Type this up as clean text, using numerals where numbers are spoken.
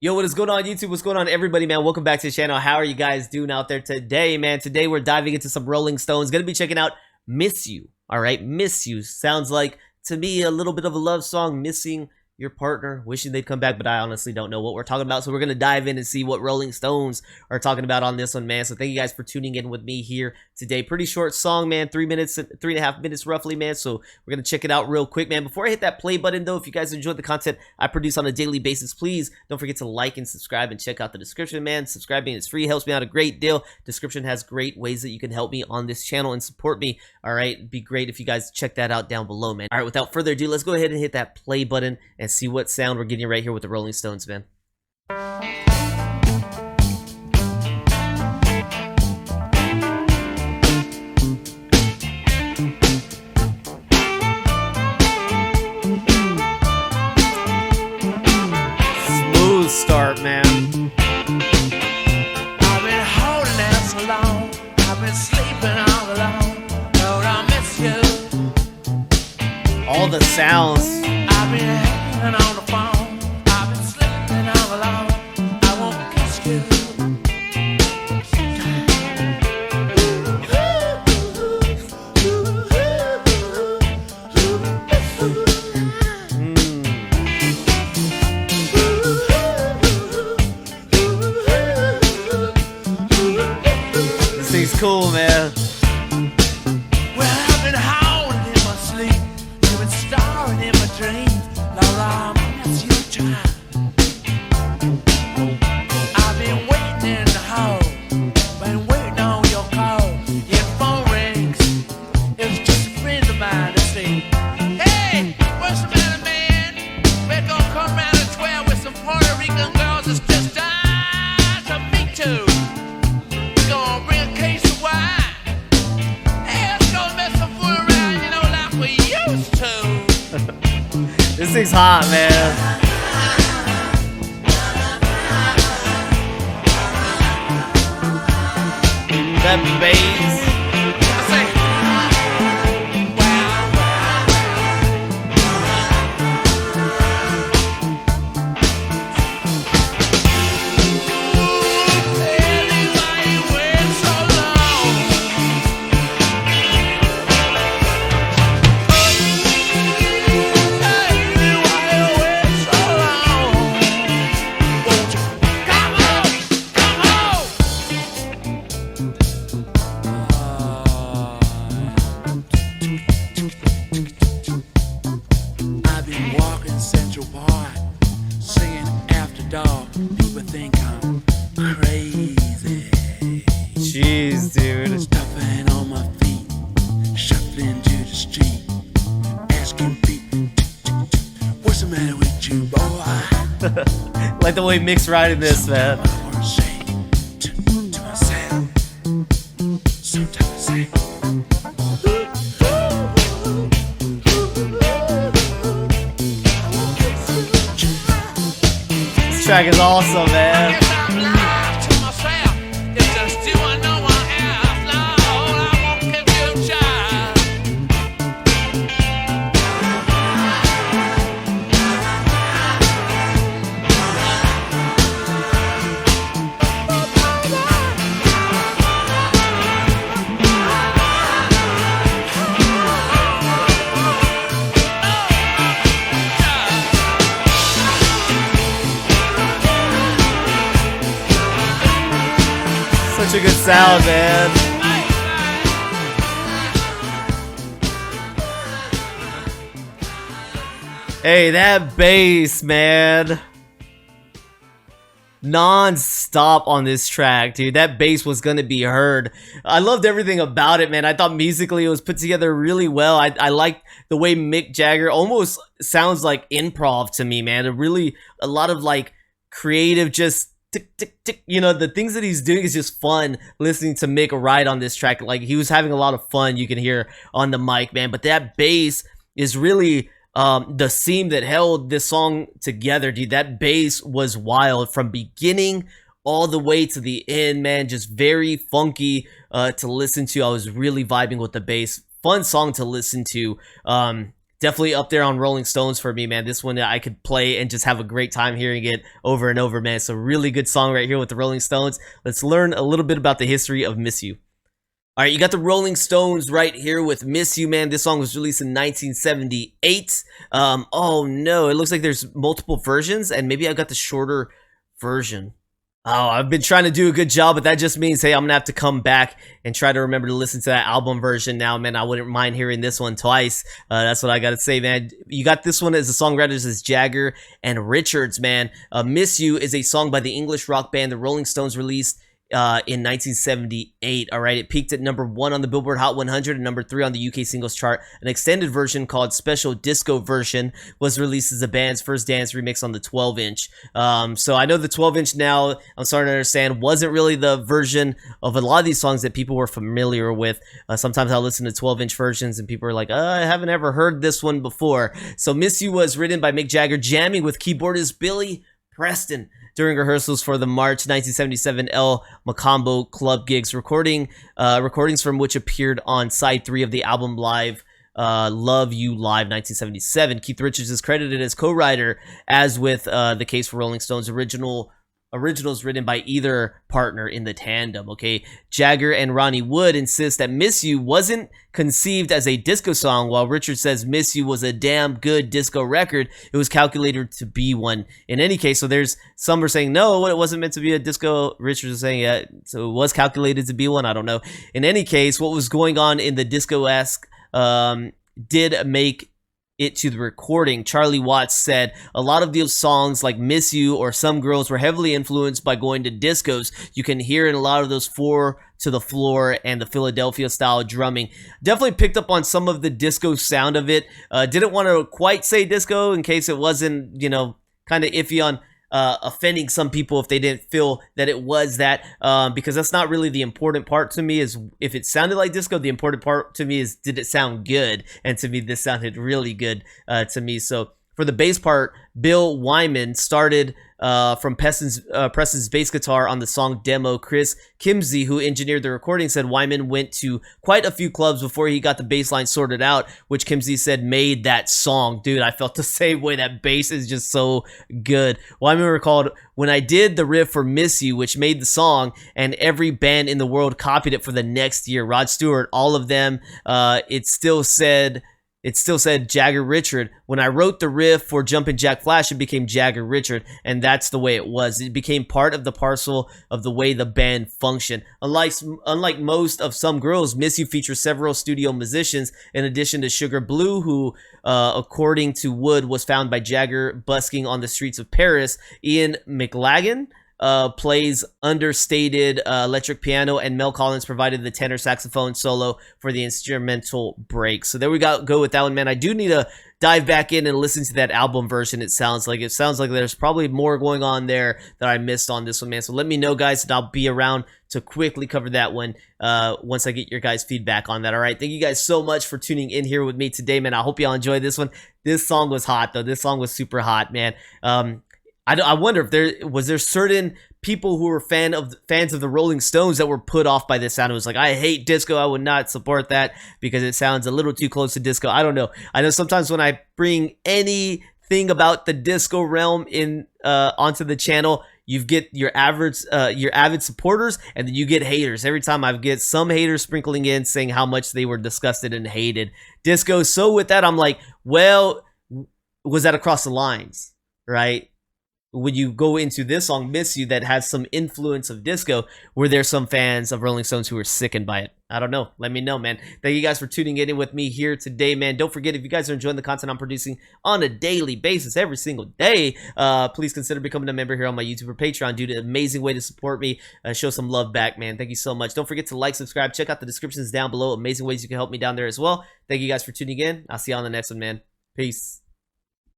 Yo, what is going on YouTube? What's going on everybody, man? Welcome back to the channel. How are you guys doing out there today, man? Today we're diving into some Rolling Stones. Gonna be checking out Miss You. All right, Miss You sounds like to me a little bit of a love song, missing your partner, wishing they'd come back, but I honestly don't know what we're talking about. So we're gonna dive in and see what Rolling Stones are talking about on this one, man. So thank you guys for tuning in with me here today. Pretty short song, man. 3 minutes, 3.5 minutes roughly, man. So we're gonna check it out real quick, man. Before I hit that play button though, if you guys enjoyed the content I produce on a daily basis, please don't forget to like and subscribe and check out the description, man. Subscribing is free, helps me out a great deal. Description has great ways that you can help me on this channel and support me. All right, it'd be great if you guys check that out down below, man. All right, without further ado, let's go ahead and hit that play button and see what sound we're getting right here with the Rolling Stones, man. Smooth start, man. I've been holding out so long. I've been sleeping all alone. Lord, I miss you. All the sounds. I've been hanging on the phone. I've been sleeping all alone. I won't kiss you. This thing's cool, man. Well, I've been howling in my sleep. You've been starring in my dreams. Lord, I miss you, child. I've been waiting in the hall. Been waiting on your call. Your phone rings. It's just a friend of mine to say, hey, what's the matter, man? We're gonna come around at 12 with some Puerto Rican girls. It's just time to meet you. We're gonna bring a case of wine. Hey, let's go mess some fool around, you know, like we used to. This thing's hot, man. That bass. I say, I've been walking Central Park, singing after dark. People think I'm crazy. Jeez, dude. Stuffing on my feet, shuffling to the street, asking people, what's the matter with you, boy? Like the way Mick's riding this, man. I wanna say to myself, sometimes I say, This track is awesome, man. yes, I'm lying to myself. It's just you and no one else. Lord, I won't give you a child. Such a good sound, man. Hey, that bass, man. Non-stop on this track, dude. That bass was gonna be heard. I loved everything about it, man. I thought musically it was put together really well. I liked the way Mick Jagger almost sounds like improv to me, man. A lot of like creative, just tick tick tick, you know, the things that he's doing is just fun listening to Mick ride on this track. Like he was having a lot of fun, you can hear on the mic, man. But that bass is really the seam that held this song together, dude. That bass was wild from beginning all the way to the end, man. Just very funky to listen to. I was really vibing with the bass. Fun song to listen to. definitely up there on Rolling Stones for me, man. This one I could play and just have a great time hearing it over and over, man. So really good song right here with the Rolling Stones. Let's learn a little bit about the history of Miss You. All right, you got the Rolling Stones right here with Miss You, man. This song was released in 1978. Oh no, it looks like there's multiple versions, and maybe I got the shorter version. Oh, I've been trying to do a good job, but that just means, hey, I'm gonna have to come back and try to remember to listen to that album version now, man. I wouldn't mind hearing this one twice. That's what I gotta say, man. You got this one as the songwriters as Jagger and Richards, man. Miss You is a song by the English rock band the Rolling Stones released in 1978. All right, it peaked at number 1 on the Billboard Hot 100 and number 3 on the UK singles chart. An extended version called Special Disco Version was released as the band's first dance remix on the 12-inch. So I know the 12-inch now, I'm starting to understand, wasn't really the version of a lot of these songs that people were familiar with. Sometimes I'll listen to 12-inch versions and people are like, I haven't ever heard this one before. So Miss You was written by Mick Jagger jamming with keyboardist Billy Preston during rehearsals for the March 1977 El Macambo club gigs, recordings from which appeared on side 3 of the album Live, Love You Live 1977. Keith Richards is credited as co-writer, as with the case for Rolling Stones. Originals written by either partner in the tandem. Okay, Jagger and Ronnie Wood insist that Miss You wasn't conceived as a disco song, while Richard says Miss You was a damn good disco record. It was calculated to be one. In any case, so there's some are saying no, it wasn't meant to be a disco. Richard is saying yeah, so it was calculated to be one. I don't know. In any case, what was going on in the disco-esque did make it to the recording. Charlie Watts said a lot of those songs like Miss You or Some Girls were heavily influenced by going to discos. You can hear in a lot of those 4 to the floor and the Philadelphia style drumming. Definitely picked up on some of the disco sound of it. Didn't want to quite say disco in case it wasn't, you know, kind of iffy on offending some people if they didn't feel that it was that, because that's not really the important part to me. Is if it sounded like disco, the important part to me is did it sound good, and to me this sounded really good to me. So for the bass part, Bill Wyman started from Preston's bass guitar on the song demo. Chris Kimsey, who engineered the recording, said Wyman went to quite a few clubs before he got the bass line sorted out, which Kimsey said made that song. Dude, I felt the same way. That bass is just so good. Wyman recalled, when I did the riff for Miss You, which made the song, and every band in the world copied it for the next year. Rod Stewart, all of them, it still said Jagger Richard. When I wrote the riff for Jumpin' Jack Flash, it became Jagger Richard, and that's the way it was. It became part of the parcel of the way the band functioned. Unlike most of Some Girls, Miss You features several studio musicians, in addition to Sugar Blue, who, according to Wood, was found by Jagger busking on the streets of Paris. Ian McLagan plays understated electric piano, and Mel Collins provided the tenor saxophone solo for the instrumental break. So there we go with that one, man. I do need to dive back in and listen to that album version. It sounds like there's probably more going on there that I missed on this one, man. So let me know, guys, and I'll be around to quickly cover that one once I get your guys' feedback on that. All right, thank you guys so much for tuning in here with me today, man. I hope y'all enjoyed this one. This song was hot, though. This song was super hot, man. I wonder if there was certain people who were fans of the Rolling Stones that were put off by this sound. It was like, I hate disco. I would not support that because it sounds a little too close to disco. I don't know. I know sometimes when I bring anything about the disco realm in onto the channel, you get your avid supporters, and then you get haters. Every time I get some haters sprinkling in saying how much they were disgusted and hated disco. So with that, I'm like, well, was that across the lines, right? When you go into this song, Miss You, that has some influence of disco, were there some fans of Rolling Stones who were sickened by it? I don't know. Let me know, man. Thank you guys for tuning in with me here today, man. Don't forget, if you guys are enjoying the content I'm producing on a daily basis, every single day, please consider becoming a member here on my YouTube or Patreon. Dude, an amazing way to support me. Show some love back, man. Thank you so much. Don't forget to like, subscribe. Check out the descriptions down below. Amazing ways you can help me down there as well. Thank you guys for tuning in. I'll see you on the next one, man. Peace.